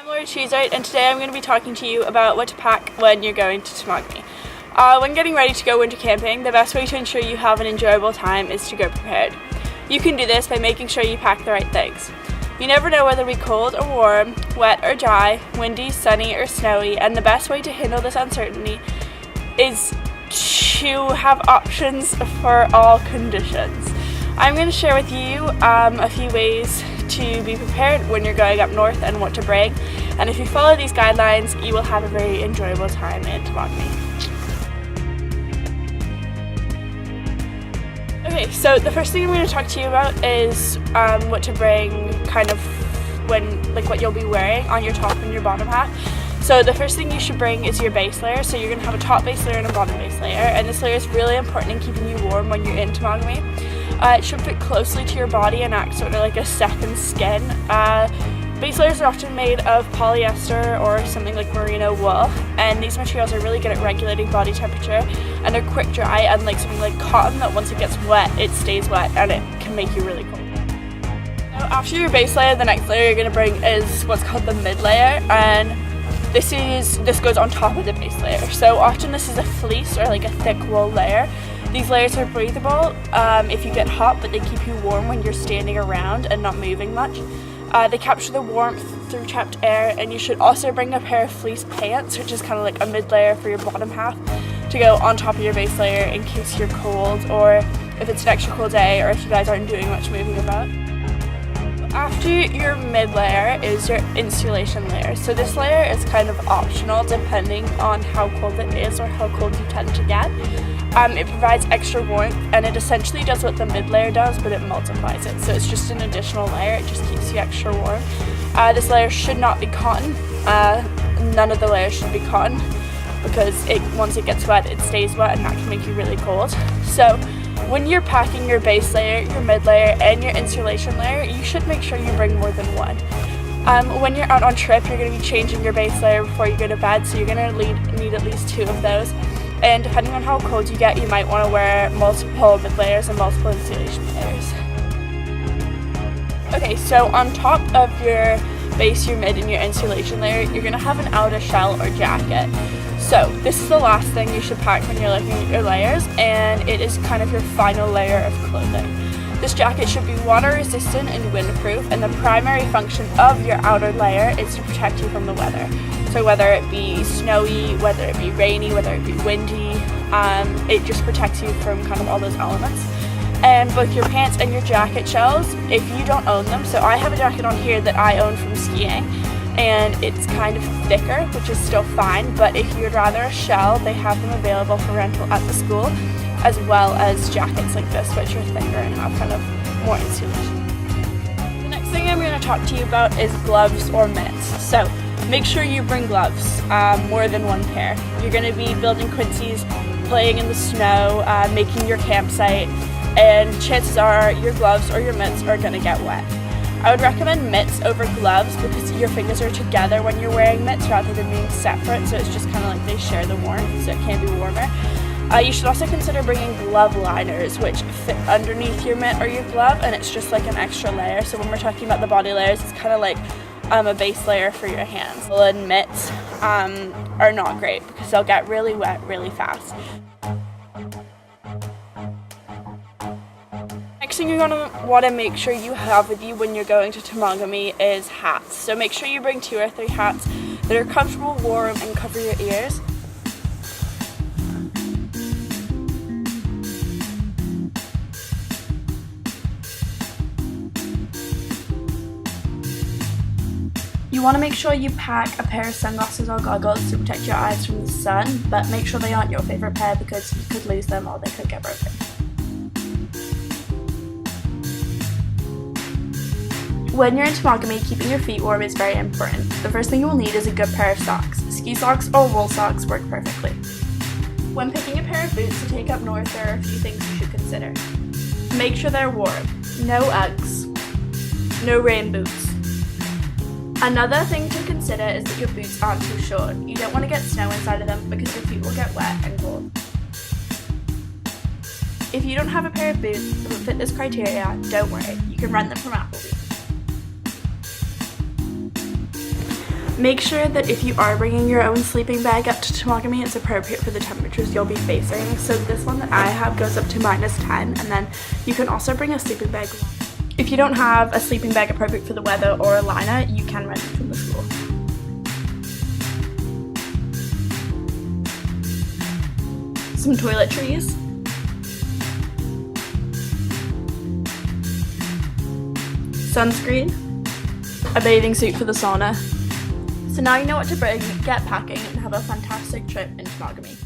Tuesday, and today I'm going to be talking to you about what to pack when you're going to Temagami. When getting ready to go winter camping, the best way to ensure you have an enjoyable time is to go prepared. You can do this by making sure you pack the right things. You never know whether it'll be cold or warm, wet or dry, windy, sunny or snowy, and the best way to handle this uncertainty is to have options for all conditions. I'm going to share with you a few ways to be prepared when you're going up north and what to bring, and if you follow these guidelines you will have a very enjoyable time in Temagami. Okay, so the first thing I'm going to talk to you about is what to bring, kind of what you'll be wearing on your top and your bottom half. So the first thing you should bring is your base layer. So you're going to have a top base layer and a bottom base layer, and this layer is really important in keeping you warm when you're in Temagami. It should fit closely to your body and act sort of like a second skin. Base layers are often made of polyester or something like merino wool, and these materials are really good at regulating body temperature, and they're quick dry, unlike something like cotton that once it gets wet it stays wet and it can make you really cold. Now, after your base layer, the next layer you're going to bring is what's called the mid layer, and this goes on top of the base layer. So often this is a fleece or like a thick wool layer. These layers are breathable if you get hot, but they keep you warm when you're standing around and not moving much. They capture the warmth through trapped air, and you should also bring a pair of fleece pants, which is kind of like a mid layer for your bottom half, to go on top of your base layer in case you're cold, or if it's an extra cold day, or if you guys aren't doing much moving about. After your mid layer is your insulation layer. So this layer is kind of optional depending on how cold it is or how cold you tend to get. It provides extra warmth, and it essentially does what the mid layer does, but it multiplies it. So it's just an additional layer, it just keeps you extra warm. This layer should not be cotton. None of the layers should be cotton, because once it gets wet it stays wet, and that can make you really cold. So when you're packing your base layer, your mid layer, and your insulation layer, you should make sure you bring more than one. When you're out on trip, you're going to be changing your base layer before you go to bed, so you're going to need at least 2 of those. And depending on how cold you get, you might want to wear multiple mid layers and multiple insulation layers. Okay, so on top of your base, your mid, and your insulation layer, you're going to have an outer shell or jacket. So this is the last thing you should pack when you're looking at your layers, and it is kind of your final layer of clothing. This jacket should be water resistant and windproof, and the primary function of your outer layer is to protect you from the weather. So whether it be snowy, whether it be rainy, whether it be windy, it just protects you from kind of all those elements. And both your pants and your jacket shells, if you don't own them, so I have a jacket on here that I own from skiing, and it's kind of thicker, which is still fine, but if you'd rather a shell, they have them available for rental at the school, as well as jackets like this, which are thicker and have kind of more insulation. The next thing I'm going to talk to you about is gloves or mitts. So make sure you bring gloves, more than one pair. You're going to be building quincies, playing in the snow, making your campsite, and chances are your gloves or your mitts are going to get wet. I would recommend mitts over gloves because your fingers are together when you're wearing mitts rather than being separate, so it's just kind of like they share the warmth, so it can be warmer. You should also consider bringing glove liners, which fit underneath your mitt or your glove, and it's just like an extra layer. So when we're talking about the body layers, it's kind of like a base layer for your hands. Woolen mitts are not great because they'll get really wet really fast. Next thing you're going to want to make sure you have with you when you're going to Temagami is hats. So make sure you bring 2 or 3 hats that are comfortable, warm, and cover your ears. You want to make sure you pack a pair of sunglasses or goggles to protect your eyes from the sun, but make sure they aren't your favorite pair because you could lose them or they could get broken. When you're in Temagami, keeping your feet warm is very important. The first thing you will need is a good pair of socks. Ski socks or wool socks work perfectly. When picking a pair of boots to take up north, there are a few things you should consider. Make sure they're warm. No Uggs. No rain boots. Another thing to consider is that your boots aren't too short. You don't want to get snow inside of them because your feet will get wet and cold. If you don't have a pair of boots that will fit this criteria, don't worry, you can rent them from Applebee's. Make sure that if you are bringing your own sleeping bag up to Temagami, it's appropriate for the temperatures you'll be facing. So this one that I have goes up to -10, and then you can also bring a sleeping bag. If you don't have a sleeping bag appropriate for the weather or a liner, you can rent it from the school. Some toiletries. Sunscreen. A bathing suit for the sauna. So now you know what to bring, get packing, and have a fantastic trip in Temagami.